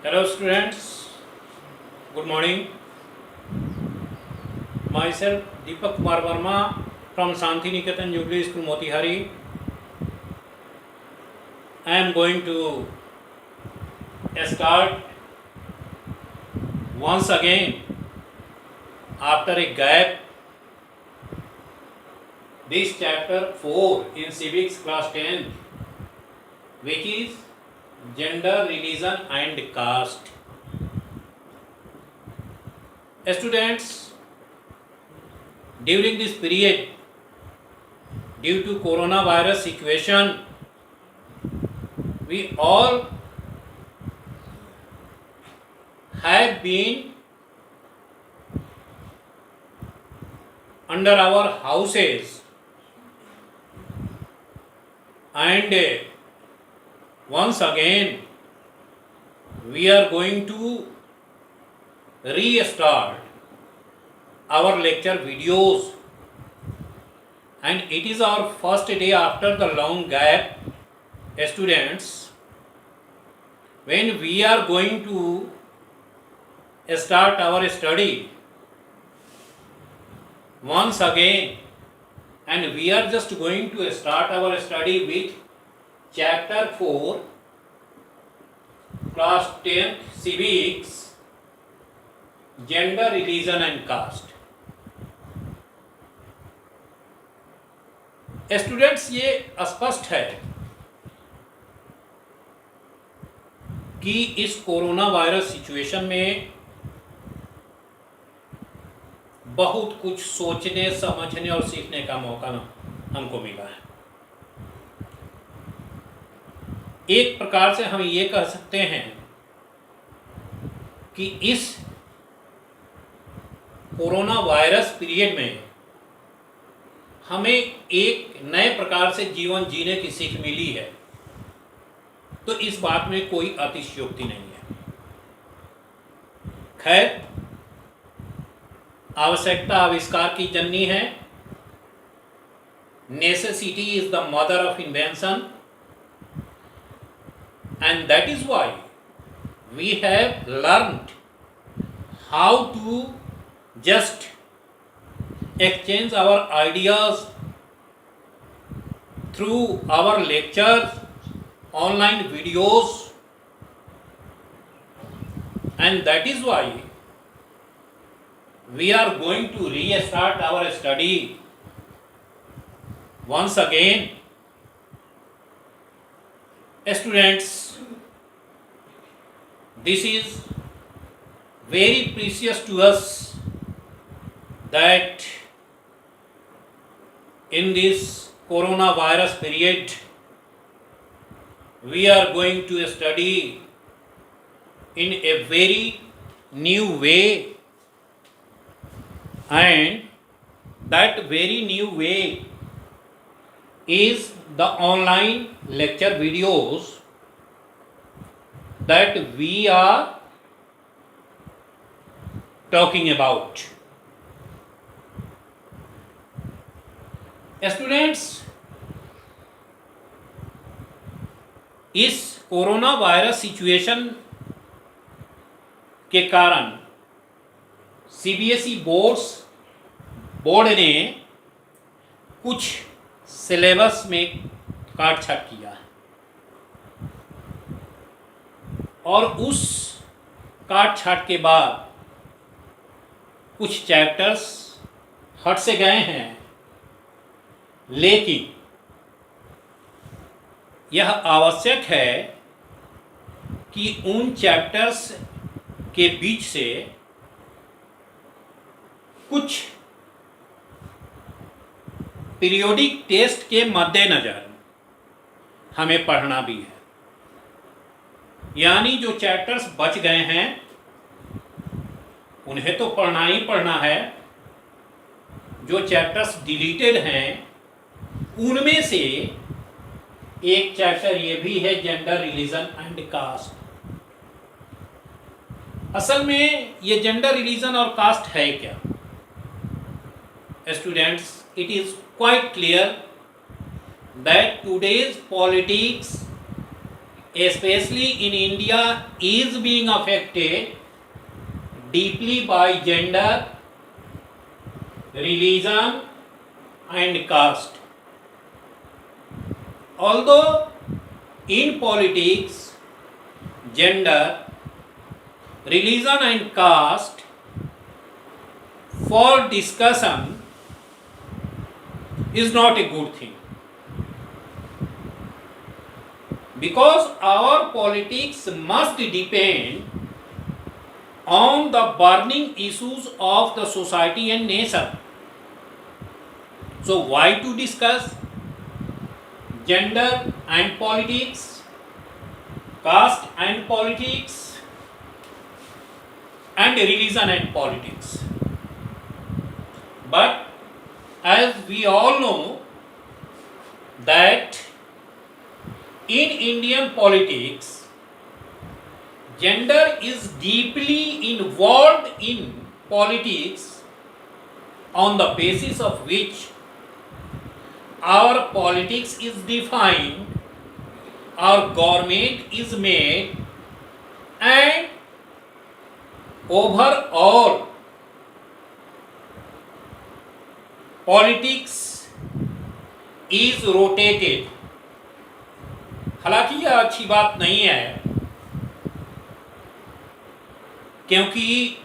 Hello students, good morning. Myself Deepak Kumar Verma from Shantiniketan Jubilee School Motihari. I am going to start once again after a gap this chapter 4 in civics class 10, which is gender, religion and caste. Students, during this period, due to coronavirus situation, we all have been under our houses, and once again we are going to restart our lecture videos, and it is our first day after the long gap, students, when we are going to start our study once again, and we are just going to start our study with chapter 4 class 10 civics, gender, religion and caste. Students, ये स्पष्ट है कि इस corona virus situation में बहुत कुछ सोचने, समझने और सीखने का मौका हमको मिला है। एक प्रकार से हम ये कह सकते हैं कि इस कोरोना वायरस पीरियड में हमें एक नए प्रकार से जीवन जीने की सीख मिली है, तो इस बात में कोई अतिशयोक्ति नहीं है। खैर, आवश्यकता आविष्कार की जननी है। Necessity is the mother of invention, and that is why we have learned how to just exchange our ideas through our lectures, online videos, and that is why we are going to restart our study once again. Students, this is very precious to us that in this coronavirus period we are going to study in a very new way, and that very new way is the online lecture videos that we are talking about. Students, इस corona virus situation के कारण CBSE board ने कुछ syllabus में काट छाट किया है, और उस काट छाट के बाद कुछ चैप्टर्स हट से गए हैं, लेकिन यह आवश्यक है कि उन चैप्टर्स के बीच से कुछ पीरियोडिक टेस्ट के मद्देनजर हमें पढ़ना भी है। यानी जो चैप्टर्स बच गए हैं उन्हें तो पढ़ना ही पढ़ना है, जो चैप्टर्स डिलीटेड हैं उनमें से एक चैप्टर ये भी है, जेंडर, रिलीजन एंड कास्ट। असल में ये जेंडर, रिलीजन और कास्ट है क्या? Students, it is quite clear that today's politics especially in India, is being affected deeply by gender, religion, and caste. Although in politics, gender, religion, and caste for discussion is not a good thing, because our politics must depend on the burning issues of the society and nation. So why to discuss gender and politics, caste and politics, and religion and politics? But as we all know that in Indian politics, gender is deeply involved in politics, on the basis of which our politics is defined, our government is made, and overall politics is rotated. हालांकि यह अच्छी बात नहीं है, क्योंकि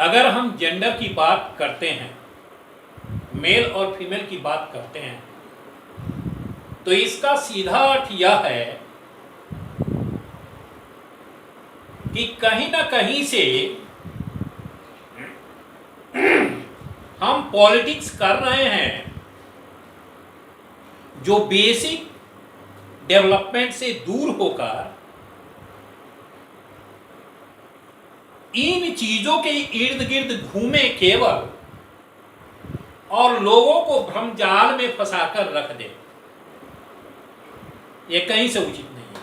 अगर हम gender की बात करते हैं, मेल और फीमेल की बात करते हैं, तो इसका सीधा अर्थ यह है कि कहीं ना कहीं से हम पॉलिटिक्स कर रहे हैं जो बेसिक डेवलपमेंट से दूर होकर इन चीजों के इर्द गिर्द घूमे केवल और लोगों को भ्रमजाल में फंसाकर रख दे। ये कहीं से उचित नहीं है।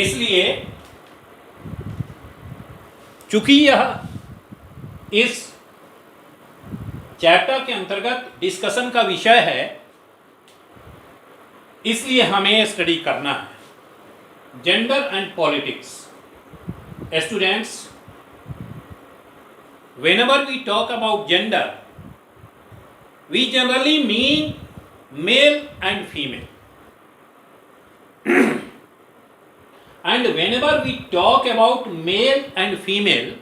इसलिए चूंकि यह इस चैप्टर के अंतर्गत डिस्कशन का विषय है, इसलिए हमें स्टडी करना है gender and politics. Students, whenever we talk about gender, we generally mean male and female. And whenever we talk about male and female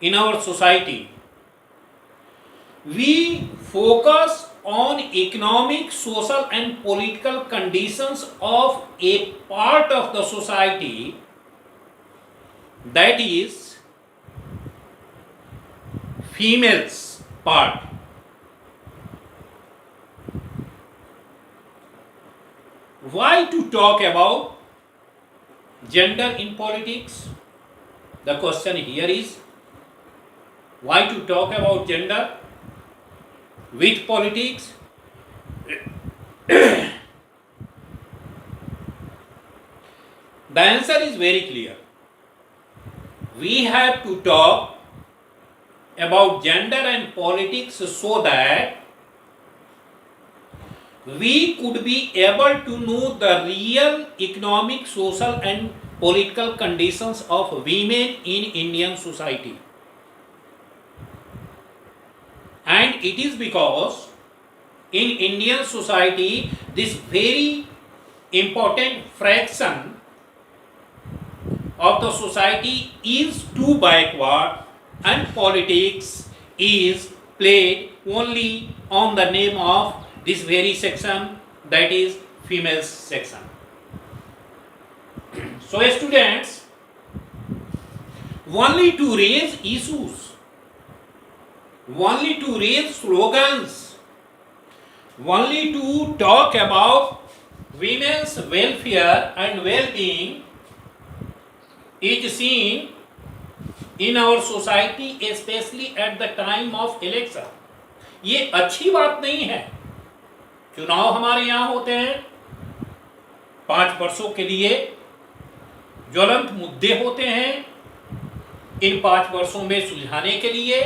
in our society, we focus on economic, social and political conditions of a part of the society, that is females part. Why to talk about gender in politics? The question here is, why to talk about gender with politics? The answer is very clear. We have to talk about gender and politics so that we could be able to know the real economic, social and political conditions of women in Indian society. And it is because in Indian society this very important fraction of the society is too backward, and politics is played only on the name of this very section, that is female section. So students, only to raise issues, only to raise slogans, only to talk about women's welfare and well-being is seen in our society, especially at the time of election. ये अच्छी बात नहीं है। चुनाव हमारे यहाँ होते हैं, 5 वर्षों के लिए ज्वलंत मुद्दे होते हैं, इन 5 वर्षों में सुलझाने के लिए।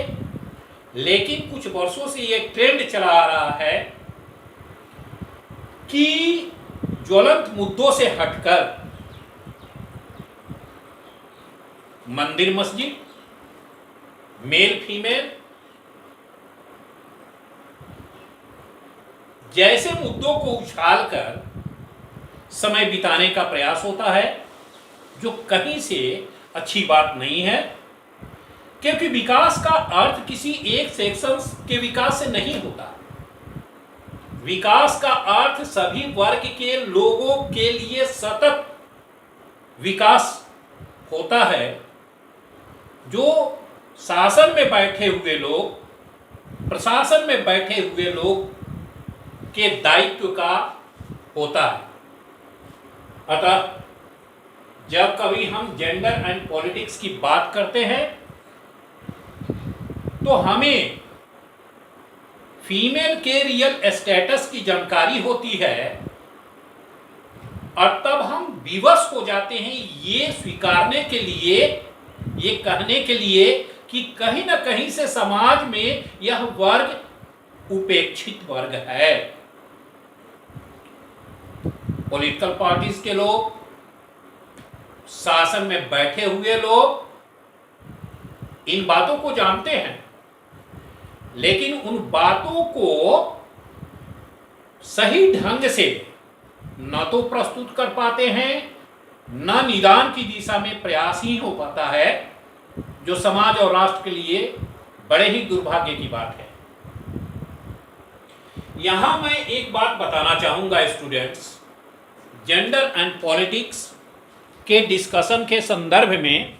लेकिन कुछ वर्षों से ये ट्रेंड चला आ रहा है कि ज्वलंत मुद्दों से हटकर मंदिर मस्जिद, मेल फीमेल जैसे मुद्दों को उछालकर समय बिताने का प्रयास होता है, जो कहीं से अच्छी बात नहीं है, क्योंकि विकास का अर्थ किसी एक सेक्शन के विकास से नहीं होता। विकास का अर्थ सभी वर्ग के लोगों के लिए सतत विकास होता है। जो शासन में बैठे हुए लोग, प्रशासन में बैठे हुए लोग के दायित्व का होता है। अतः जब कभी हम जेंडर एंड पॉलिटिक्स की बात करते हैं तो हमें फीमेल के रियल स्टेटस की जानकारी होती है, और तब हम विवश हो जाते हैं ये स्वीकारने के लिए, ये कहने के लिए कि कहीं ना कहीं से समाज में यह वर्ग उपेक्षित वर्ग है। पॉलिटिकल पार्टीज के लोग, शासन में बैठे हुए लोग इन बातों को जानते हैं, लेकिन उन बातों को सही ढंग से न तो प्रस्तुत कर पाते हैं, न निदान की दिशा में प्रयास ही हो पाता है, जो समाज और राष्ट्र के लिए बड़े ही दुर्भाग्य की बात है। यहां मैं एक बात बताना चाहूंगा स्टूडेंट्स, जेंडर एंड पॉलिटिक्स के डिस्कशन के संदर्भ में,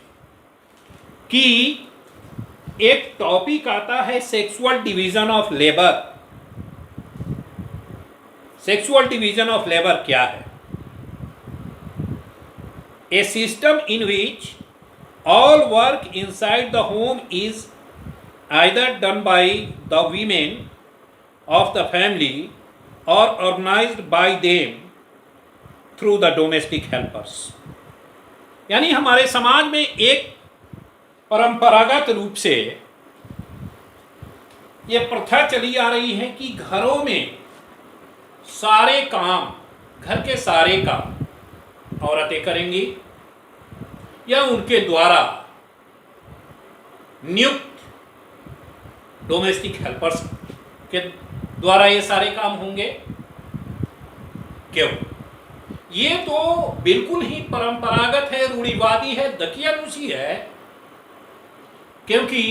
कि एक टॉपिक आता है sexual division of labour. Sexual division of labour क्या है? A system in which all work inside the home is either done by the women of the family or organized by them through the domestic helpers। यानी हमारे समाज में एक परंपरागत रूप से ये प्रथा चली आ रही है कि घरों में सारे काम, घर के सारे काम औरतें करेंगी, या उनके द्वारा नियुक्त डोमेस्टिक हेल्पर्स के द्वारा ये सारे काम होंगे। क्यों? ये तो बिल्कुल ही परंपरागत है, रूढ़िवादी है, दकियानुसी है, क्योंकि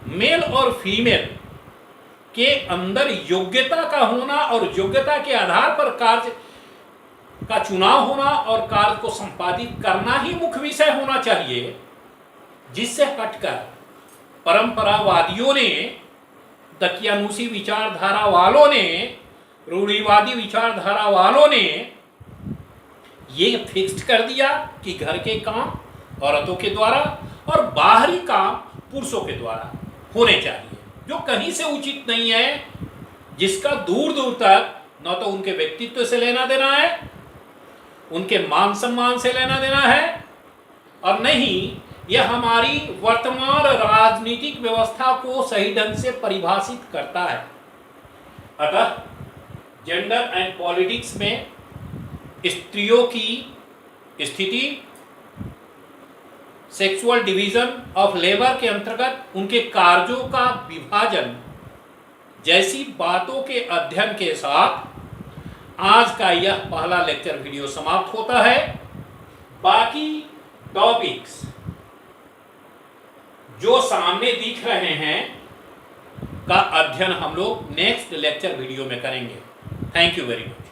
मेल और फीमेल के अंदर योग्यता का होना और योग्यता के आधार पर कार्य का चुनाव होना और कार्य को संपादित करना ही मुख्य विषय होना चाहिए, जिससे हटकर परंपरावादियों ने, दकियानुसी विचारधारा वालों ने, रूढ़िवादी विचारधारा वालों ने ये फिक्स्ड कर दिया कि घर के काम औरतों के द्वारा और बाहरी काम पुरुषों के द्वारा होने चाहिए, जो कहीं से उचित नहीं है, जिसका दूर दूर तक न तो उनके व्यक्तित्व से लेना देना है, उनके मान सम्मान से लेना देना है, और नहीं यह हमारी वर्तमान राजनीतिक व्यवस्था को सही ढंग से परिभाषित करता है। अतः जेंडर एंड पॉलिटिक्स में स्त्रियों की स्थिति सेक्सुअल डिवीजन ऑफ लेबर के अंतर्गत उनके कार्यों का विभाजन जैसी बातों के अध्ययन के साथ आज का यह पहला लेक्चर वीडियो समाप्त होता है। बाकी टॉपिक्स जो सामने दिख रहे हैं का अध्ययन हम लोग नेक्स्ट लेक्चर वीडियो में करेंगे। Thank you very much.